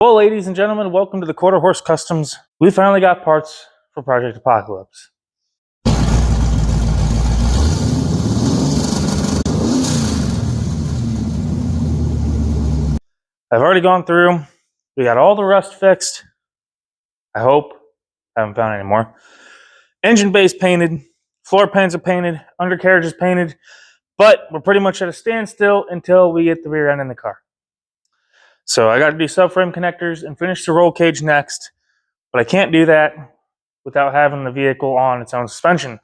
Well, ladies and gentlemen, welcome to the Quarter Horse Customs. We finally got parts for Project Apocalypse. I've already gone through. We got all the rust fixed. I hope. I haven't found any more. Engine base painted. Floor pans are painted. Undercarriage is painted. But we're pretty much at a standstill until we get the rear end in the car. So I got to do subframe connectors and finish the roll cage next. But I can't do that without having the vehicle on its own suspension.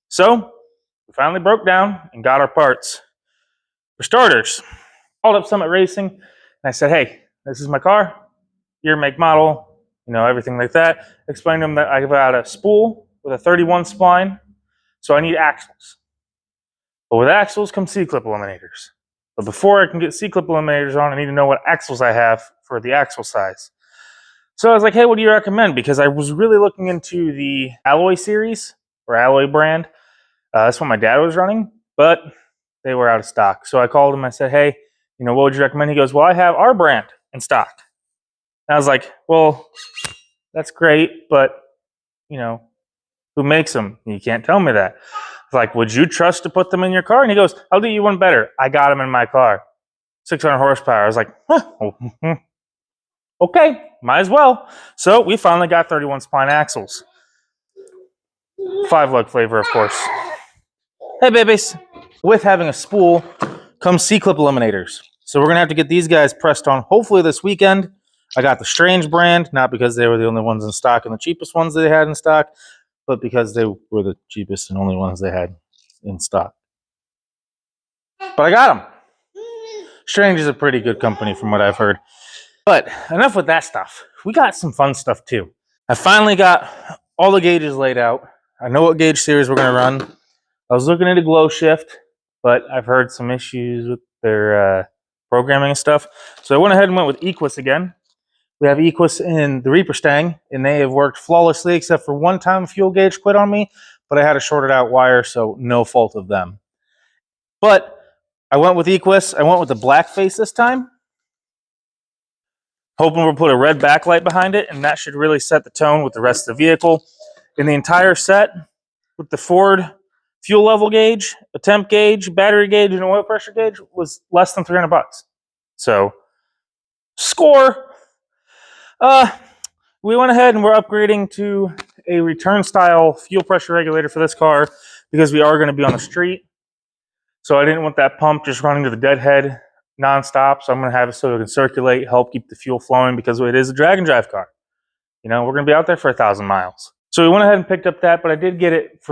So we finally broke down and got our parts. For starters, called up Summit Racing and I said, hey, this is my car, year, make, model, everything like that. Explained to them that I got a spool with a 31 spline, so I need axles. But with axles come C-clip eliminators. But before I can get C-clip eliminators on, I need to know what axles I have for the axle size. So I was like, hey, what do you recommend? Because I was really looking into the Alloy series or Alloy brand. That's what my dad was running, but they were out of stock. So I called him. I said, hey, what would you recommend? He goes, well, I have our brand in stock. And I was like, well, that's great, but, who makes them? You can't tell me that. I was like, would you trust to put them in your car? And he goes, I'll do you one better. I got them in my car. 600 horsepower. I was like, okay, might as well. So we finally got 31 spline axles. 5-lug flavor, of course. Hey, babies. With having a spool comes C-clip eliminators. So we're going to have to get these guys pressed on hopefully this weekend. I got the Strange brand, not because they were the only ones in stock and the cheapest ones they had in stock, but because they were the cheapest and only ones they had in stock. But I got them. Strange is a pretty good company from what I've heard. But enough with that stuff. We got some fun stuff too. I finally got all the gauges laid out. I know what gauge series we're going to run. I was looking at a glow shift, but I've heard some issues with their programming and stuff. So I went ahead and went with Equus again. We have Equus in the Reaper Stang, and they have worked flawlessly except for one time fuel gauge quit on me, but I had a shorted out wire, so no fault of them. But I went with Equus. I went with the black face this time, hoping we'll put a red backlight behind it, and that should really set the tone with the rest of the vehicle. In the entire set, with the Ford fuel level gauge, a temp gauge, battery gauge, and oil pressure gauge was less than $300. So, score! We went ahead and we're upgrading to a return style fuel pressure regulator for this car because we are going to be on the street. So I didn't want that pump just running to the deadhead nonstop. So I'm going to have it so it can circulate, help keep the fuel flowing because it is a drag and drive car. We're going to be out there for 1,000 miles. So we went ahead and picked up that, but I did get it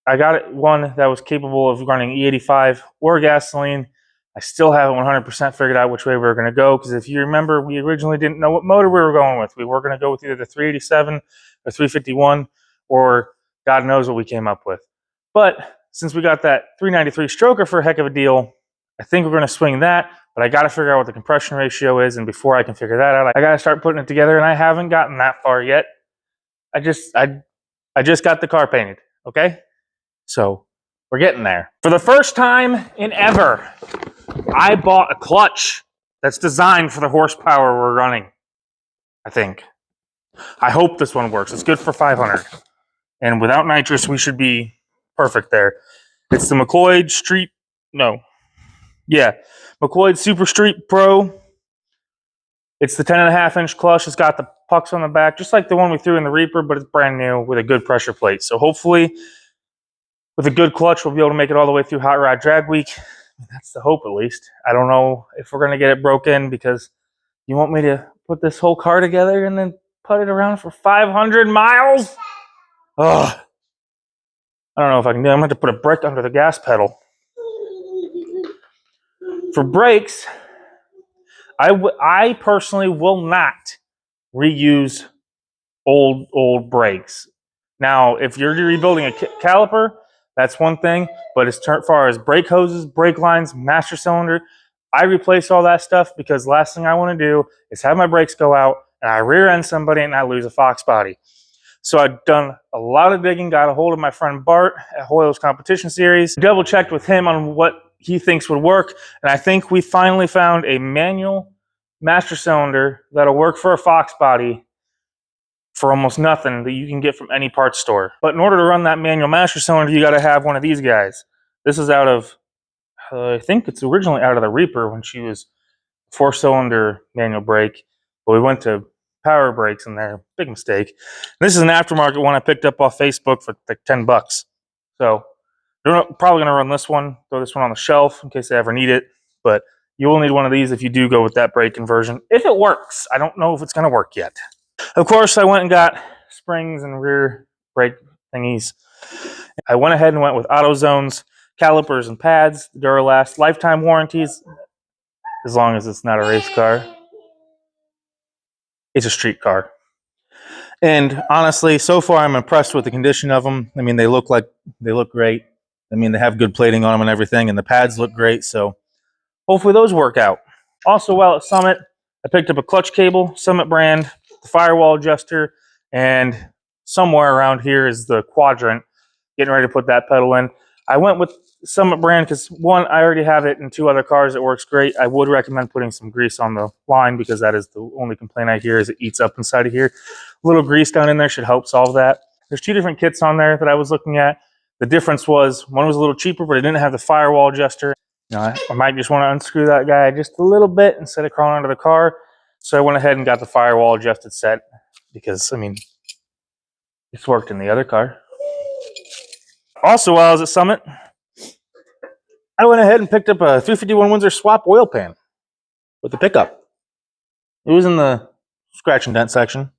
I got it one that was capable of running E85 or gasoline. I still haven't 100% figured out which way we were going to go because if you remember, we originally didn't know what motor we were going with. We were going to go with either the 387 or 351 or God knows what we came up with. But since we got that 393 stroker for a heck of a deal, I think we're going to swing that, but I got to figure out what the compression ratio is, and before I can figure that out, I got to start putting it together, and I haven't gotten that far yet. I just got the car painted, okay? So we're getting there. For the first time in ever, I bought a clutch that's designed for the horsepower we're running, I think. I hope this one works. It's good for 500. And without nitrous, we should be perfect there. It's the McLeod McLeod Super Street Pro. It's the 10.5-inch clutch. It's got the pucks on the back, just like the one we threw in the Reaper, but it's brand new with a good pressure plate. So hopefully, with a good clutch, we'll be able to make it all the way through Hot Rod Drag Week. That's the hope, at least. I don't know if we're going to get it broken because you want me to put this whole car together and then put it around for 500 miles? Ugh. I don't know if I can do it. I'm going to have to put a brake under the gas pedal. For brakes, I personally will not reuse old brakes. Now, if you're rebuilding a caliper, that's one thing, but as far as brake hoses, brake lines, master cylinder, I replace all that stuff because the last thing I want to do is have my brakes go out and I rear end somebody and I lose a Foxbody. So I've done a lot of digging, got a hold of my friend Bart at Hoyle's Competition Series, double checked with him on what he thinks would work, and I think we finally found a manual master cylinder that'll work for a Foxbody for almost nothing that you can get from any parts store. But in order to run that manual master cylinder, you got to have one of these guys. This is out of, I think it's originally out of the Reaper when she was 4-cylinder manual brake, but we went to power brakes in there. Big mistake. This is an aftermarket one I picked up off Facebook for like $10. So they're probably going to run this one, throw this one on the shelf in case they ever need it. But you will need one of these if you do go with that brake conversion. If it works. I don't know if it's going to work yet. Of course, I went and got springs and rear brake thingies. I went ahead and went with AutoZone's calipers and pads, Duralast, lifetime warranties, as long as it's not a race car. It's a street car. And honestly, so far I'm impressed with the condition of them. I mean, they look great. I mean, they have good plating on them and everything, and the pads look great, so hopefully those work out. Also, while at Summit, I picked up a clutch cable, Summit brand, the firewall adjuster, and somewhere around here is the quadrant. Getting ready to put that pedal in. I went with Summit brand because, one, I already have it in 2 other cars. It works great. I would recommend putting some grease on the line because that is the only complaint I hear is it eats up inside of here. A little grease down in there should help solve that. There's 2 different kits on there that I was looking at. The difference was one was a little cheaper, but it didn't have the firewall adjuster. You know, I might just want to unscrew that guy just a little bit instead of crawling under the car. So I went ahead and got the firewall adjusted set because, I mean, it's worked in the other car. Also, while I was at Summit, I went ahead and picked up a 351 Windsor swap oil pan with the pickup. It was in the scratch and dent section.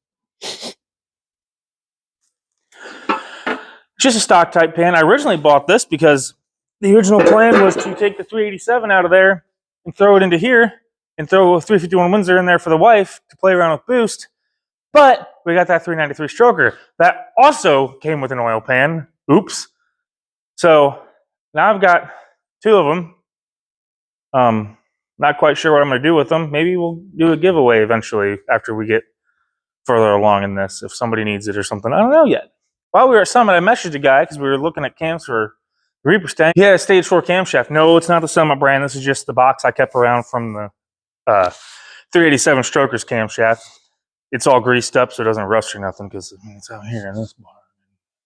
Just a stock type pan. I originally bought this because the original plan was to take the 387 out of there and throw it into here and throw a 351 Windsor in there for the wife to play around with boost. But we got that 393 stroker. That also came with an oil pan. Oops. So now I've got 2 of them. Not quite sure what I'm going to do with them. Maybe we'll do a giveaway eventually after we get further along in this, if somebody needs it or something. I don't know yet. While we were at Summit, I messaged a guy because we were looking at cams for the Reaper stand. He had a stage 4 camshaft. No, it's not the Summit brand. This is just the box I kept around from the 387 Stroker's camshaft. It's all greased up so it doesn't rust or nothing because I mean, it's out here in this barn.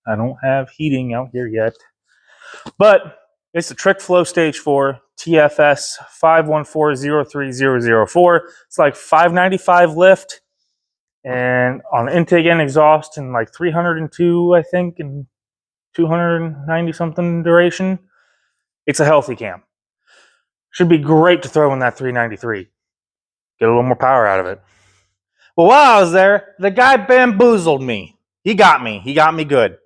I don't have heating out here yet. But it's the Trick Flow Stage 4 TFS 514-03004. It's like 595 lift and on intake and exhaust and like 302, I think, and 290 something duration. It's a healthy cam. Should be great to throw in that 393. Get a little more power out of it. Well, while I was there, the guy bamboozled me. He got me. He got me good.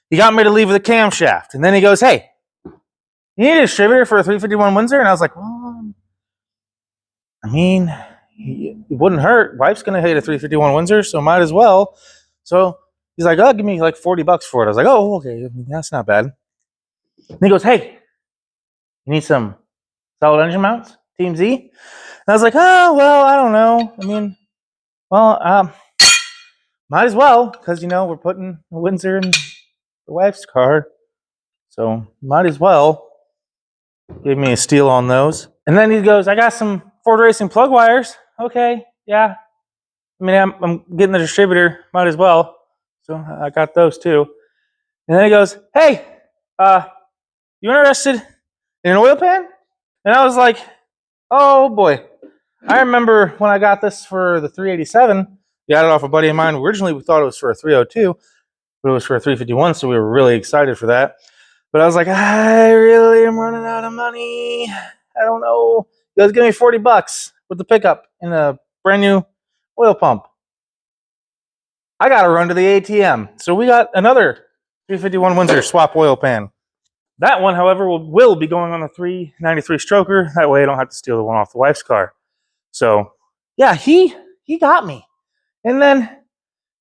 He got me to leave the camshaft. And then he goes, hey, you need a distributor for a 351 Windsor? And I was like, well, I mean, it wouldn't hurt. Wife's going to hate a 351 Windsor, so might as well. So he's like, oh, give me like $40 for it. I was like, oh, okay, that's not bad. And he goes, hey, you need some solid engine mounts, Team Z? And I was like, oh, well, I don't know. I mean, well, might as well, because, you know, we're putting a Windsor in the wife's car. So might as well. Gave me a steal on those. And then he goes, I got some Ford Racing plug wires. Okay, yeah. I mean, I'm getting the distributor. Might as well. So I got those too. And then he goes, hey, you interested in an oil pan? And I was like, oh boy. I remember when I got this for the 387. Got it off a buddy of mine. Originally, we thought it was for a 302, but it was for a 351, so we were really excited for that. But I was like, I really am running out of money. I don't know. He goes, give me $40 with the pickup and a brand new oil pump. I got to run to the ATM. So we got another 351 Windsor swap oil pan. That one, however, will be going on the 393 stroker. That way I don't have to steal the one off the wife's car. So, yeah, he got me. And then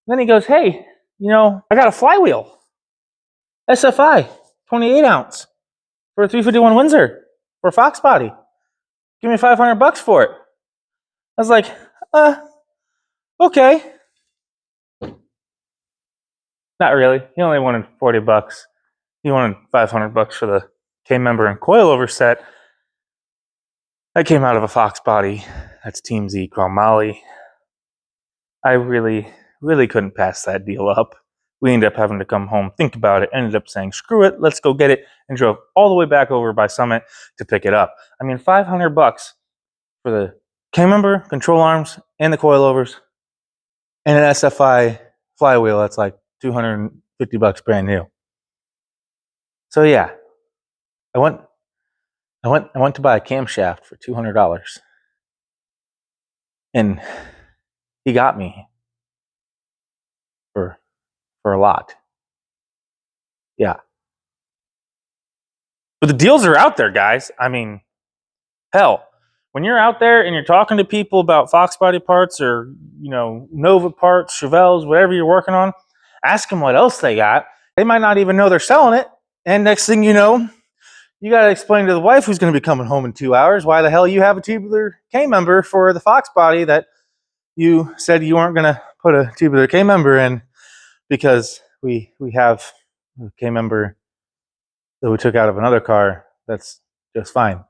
he goes, hey, you know, I got a flywheel. SFI, 28 ounce for a 351 Windsor for a Foxbody. Give me $500 for it. I was like, okay. Not really. He only wanted $40. He wanted $500 for the K-member and coilover set. That came out of a Foxbody. That's Team Z Chromoly. I really couldn't pass that deal up. We ended up having to come home, think about it, ended up saying, screw it, let's go get it, and drove all the way back over by Summit to pick it up. I mean, $500 for the K-member, control arms, and the coilovers, and an SFI flywheel that's like $250 brand new. So yeah, I went to buy a camshaft for $200, and he got me for a lot. Yeah. But the deals are out there, guys. I mean, hell, when you're out there and you're talking to people about Foxbody parts or, you know, Nova parts, Chevelles, whatever you're working on, ask them what else they got. They might not even know they're selling it. And next thing you know, you got to explain to the wife who's going to be coming home in 2 hours why the hell you have a tubular K-member for the Foxbody that you said you weren't going to put a tubular K-member in because we have a K-member that we took out of another car that's just fine.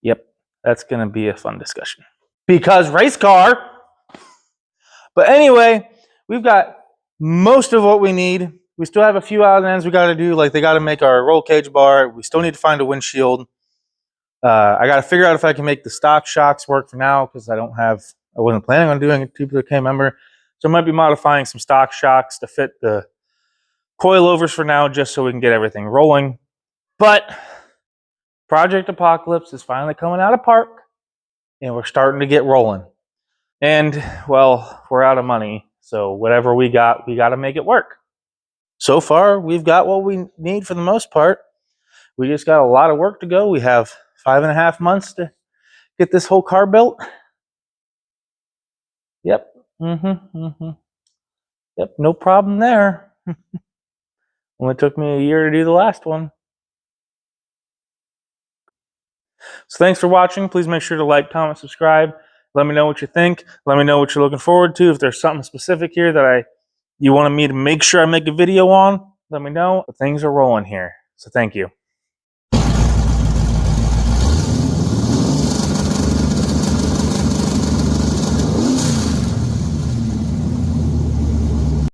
Yep, that's going to be a fun discussion. Because race car. But anyway, we've got most of what we need. We still have a few out ends we got to do. Like they got to make our roll cage bar. We still need to find a windshield. I got to figure out if I can make the stock shocks work for now because I wasn't planning on doing a tubular K-member. So I might be modifying some stock shocks to fit the coilovers for now just so we can get everything rolling. But Project Apocalypse is finally coming out of park and we're starting to get rolling. And, well, we're out of money. So whatever we got to make it work. So far, we've got what we need for the most part. We just got a lot of work to go. We have 5.5 months to get this whole car built. Yep. Yep, no problem there. Only took me a year to do the last one. So thanks for watching. Please make sure to like, comment, subscribe. Let me know what you think. Let me know what you're looking forward to. If there's something specific here that you wanted me to make sure I make a video on, let me know. But things are rolling here. So thank you.